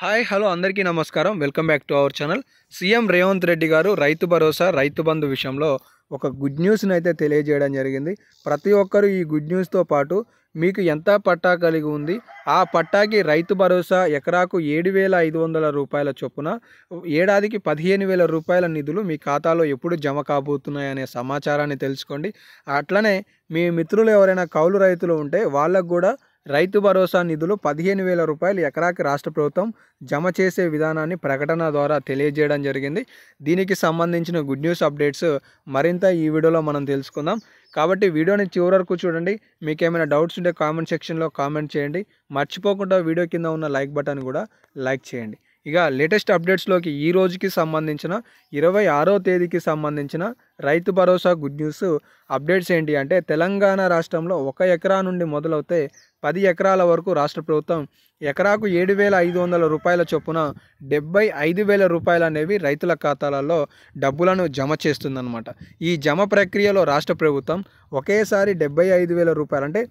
Hi hello అందరికీ నమస్కారం. Welcome back to our channel. CM Revanth Reddy గారు రైతు భరోసా, రైతు బంధు విషయంలో ఒక గుడ్ న్యూస్ని అయితే తెలియజేయడం జరిగింది. ప్రతి ఒక్కరూ ఈ గుడ్ న్యూస్తో పాటు మీకు ఎంత పట్టా కలిగి ఉంది, ఆ పట్టాకి రైతు భరోసా ఎకరాకు 7,500 రూపాయల చొప్పున ఏడాదికి 15,000 రూపాయల నిధులు మీ ఖాతాలో ఎప్పుడు జమ కాబోతున్నాయనే సమాచారాన్ని తెలుసుకోండి. అట్లనే మీ మిత్రులు ఎవరైనా కౌలు రైతులు ఉంటే వాళ్ళకు కూడా రైతు భరోసా నిధులు 15,000 రూపాయలు ఎకరాకి రాష్ట్ర ప్రభుత్వం జమ చేసే విధానాన్ని ప్రకటన ద్వారా తెలియజేయడం జరిగింది. దీనికి సంబంధించిన గుడ్ న్యూస్ అప్డేట్స్ మరింత ఈ వీడియోలో మనం తెలుసుకుందాం. కాబట్టి వీడియోని చివరి వరకు చూడండి. మీకు ఏమైనా డౌట్స్ ఉంటే కామెంట్ సెక్షన్లో కామెంట్ చేయండి. మర్చిపోకుండా వీడియో కింద ఉన్న లైక్ బటన్ కూడా లైక్ చేయండి. ఇక లేటెస్ట్ అప్డేట్స్లోకి ఈ రోజుకి సంబంధించిన 26వ తేదీకి సంబంధించిన Rythu Bharosa good news updates ఏంటి అంటే, తెలంగాణ రాష్ట్రంలో 1 ఎకరా నుండి మొదలవుతే 10 ఎకరాల వరకు రాష్ట్ర ప్రభుత్వం ఎకరాకు 7,500 రూపాయల చొప్పున 75,000 రూపాయలు అనేవి రైతుల ఖాతాలలో డబ్బులను జమ చేస్తుందన్నమాట. ఈ జమ ప్రక్రియలో రాష్ట్ర ప్రభుత్వం ఒకేసారి 75,000 రూపాయలు అంటే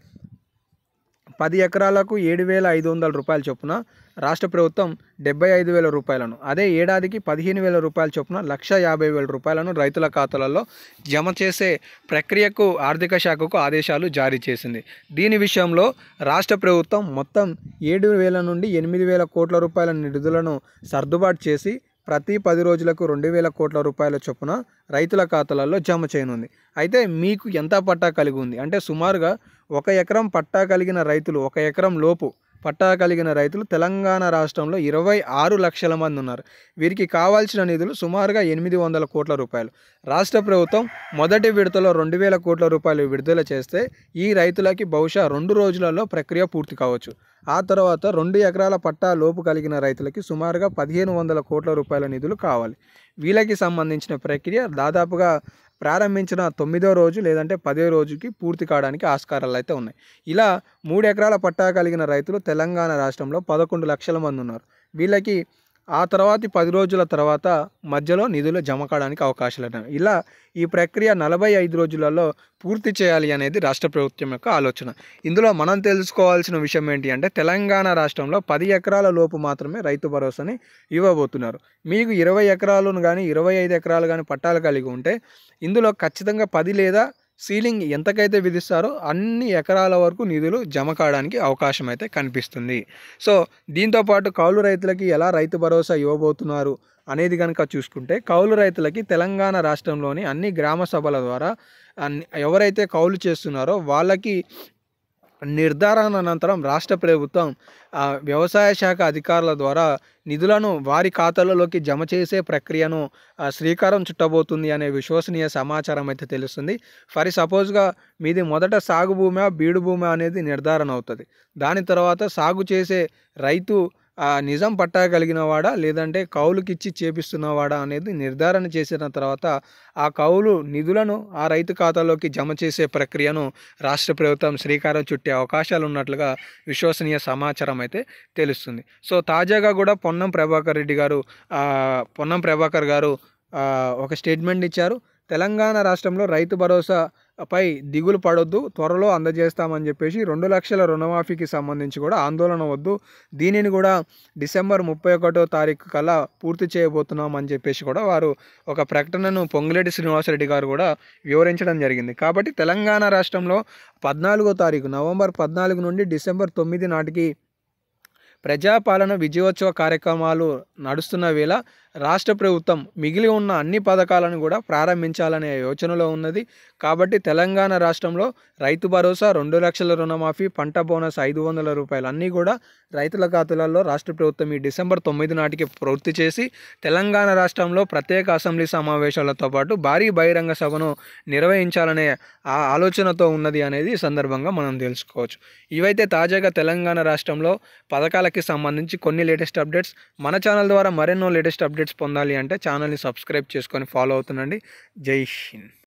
10 ఎకరాలకు 7,500 రూపాయల చొప్పున రాష్ట్ర ప్రభుత్వం 75,000 రూపాయలను, అదే ఏడాదికి 15,000 రూపాయల చొప్పున 1,50,000 రూపాయలను రైతుల ఖాతాలలో జమ చేసే ప్రక్రియకు ఆర్థిక శాఖకు ఆదేశాలు జారీ చేసింది. దీని విషయంలో రాష్ట్ర ప్రభుత్వం మొత్తం 7,000 నుండి 8,000 కోట్ల రూపాయల నిధులను సర్దుబాటు చేసి ప్రతి 10 రోజులకు 2,000 కోట్ల రూపాయల చొప్పున రైతుల ఖాతాలలో జమ చేయనుంది. అయితే మీకు ఎంత పట్టా కలిగి ఉంది అంటే, సుమారుగా 1 ఎకరం పట్టా కలిగిన రైతులు, 1 ఎకరం లోపు పట్టా కలిగిన రైతులు తెలంగాణ రాష్ట్రంలో 26 లక్షల మంది ఉన్నారు. వీరికి కావాల్సిన నిధులు సుమారుగా 800 కోట్ల రూపాయలు. రాష్ట్ర ప్రభుత్వం మొదటి విడతలో 2,000 కోట్ల రూపాయలు విడుదల చేస్తే ఈ రైతులకి బహుశా 2 రోజులలో ప్రక్రియ పూర్తి కావచ్చు. ఆ తర్వాత 2 ఎకరాల పట్టా లోపు కలిగిన రైతులకి సుమారుగా 1,500 కోట్ల రూపాయల నిధులు కావాలి. వీళ్ళకి సంబంధించిన ప్రక్రియ దాదాపుగా ప్రారంభించిన 9వ రోజు లేదంటే 10వ రోజుకి పూర్తి కావడానికి ఆస్కారాలు అయితే ఉన్నాయి. ఇలా 3 ఎకరాల పట్టా కలిగిన రైతులు తెలంగాణ రాష్ట్రంలో 11 లక్షల మంది ఉన్నారు. వీళ్ళకి ఆ తర్వాతి 10 రోజుల తర్వాత మధ్యలో నిధులు జమ కావడానికి అవకాశాలు ఉన్నాయి. ఇలా ఈ ప్రక్రియ 45 రోజులలో పూర్తి చేయాలి అనేది రాష్ట్ర ప్రభుత్వం యొక్క ఆలోచన. ఇందులో మనం తెలుసుకోవాల్సిన విషయం ఏంటి అంటే, తెలంగాణ రాష్ట్రంలో 10 ఎకరాల లోపు మాత్రమే రైతు భరోసాని ఇవ్వబోతున్నారు. మీకు 20 ఎకరాలను కానీ 25 ఎకరాలు కానీ పట్టాలు కలిగి ఉంటే ఇందులో ఖచ్చితంగా 10 లేదా సీలింగ్ ఎంతకైతే విధిస్తారో అన్ని ఎకరాల వరకు నిధులు జమ కావడానికి అవకాశం అయితే కనిపిస్తుంది. సో దీంతోపాటు కౌలు రైతులకి ఎలా రైతు భరోసా ఇవ్వబోతున్నారు అనేది కనుక చూసుకుంటే, కౌలు రైతులకి తెలంగాణ రాష్ట్రంలోని అన్ని గ్రామ సభల ద్వారా ఎవరైతే కౌలు చేస్తున్నారో వాళ్ళకి నిర్ధారణ అనంతరం రాష్ట్ర ప్రభుత్వం వ్యవసాయ శాఖ అధికారుల ద్వారా నిధులను వారి ఖాతాలలోకి జమ చేసే ప్రక్రియను శ్రీకారం చుట్టబోతుంది అనే విశ్వసనీయ సమాచారం అయితే తెలుస్తుంది. ఫర్ సపోజ్గా మీది మొదట సాగు భూమి, బీడు భూమి అనేది నిర్ధారణ అవుతుంది. దాని తర్వాత సాగు చేసే రైతు నిజం పట్టా కలిగిన వాడా లేదంటే కౌలుకిచ్చి చేపిస్తున్నవాడా అనేది నిర్ధారణ చేసిన తర్వాత ఆ కౌలు నిధులను ఆ రైతు ఖాతాలోకి జమ చేసే ప్రక్రియను రాష్ట్ర ప్రభుత్వం శ్రీకారం చుట్టే అవకాశాలు ఉన్నట్లుగా విశ్వసనీయ సమాచారం అయితే తెలుస్తుంది. సో తాజాగా కూడా పొన్నం ప్రభాకర్ గారు ఒక స్టేట్మెంట్ ఇచ్చారు. తెలంగాణ రాష్ట్రంలో రైతు భరోసా పై దిగులు పడొద్దు, త్వరలో అందజేస్తామని చెప్పేసి 2 లక్షల రుణమాఫీకి సంబంధించి కూడా ఆందోళన వద్దు, దీనిని కూడా డిసెంబర్ 31వ తారీఖు కల్లా పూర్తి చేయబోతున్నాం అని చెప్పేసి కూడా వారు ఒక ప్రకటనను పొంగులేటి శ్రీనివాసరెడ్డి గారు కూడా వివరించడం జరిగింది. కాబట్టి తెలంగాణ రాష్ట్రంలో 14వ తారీఖు నవంబర్ 14 నుండి డిసెంబర్ 9 నాటికి ప్రజాపాలన విజయోత్సవ కార్యక్రమాలు నడుస్తున్న వేళ రాష్ట్ర ప్రభుత్వం మిగిలి ఉన్న అన్ని పథకాలను కూడా ప్రారంభించాలనే యోచనలో ఉన్నది. కాబట్టి తెలంగాణ రాష్ట్రంలో రైతు భరోసా, 2 లక్షల రుణమాఫీ, పంట బోనస్ 500 రూపాయలు అన్నీ కూడా రైతుల ఖాతాలలో రాష్ట్ర ప్రభుత్వం ఈ డిసెంబర్ 9 నాటికి పూర్తి చేసి తెలంగాణ రాష్ట్రంలో ప్రత్యేక అసెంబ్లీ సమావేశాలతో పాటు భారీ బహిరంగ సభను నిర్వహించాలనే ఆలోచనతో ఉన్నది అనేది ఈ సందర్భంగా మనం తెలుసుకోవచ్చు. ఇవైతే తాజాగా తెలంగాణ రాష్ట్రంలో పథకాలకి సంబంధించి కొన్ని లేటెస్ట్ అప్డేట్స్. మన ఛానల్ ద్వారా మరెన్నో లేటెస్ట్ అప్డేట్స్ పొందాలి అంటే ఛానల్ని సబ్స్క్రైబ్ చేసుకొని ఫాలో అవుతుండండి. జై హింద్.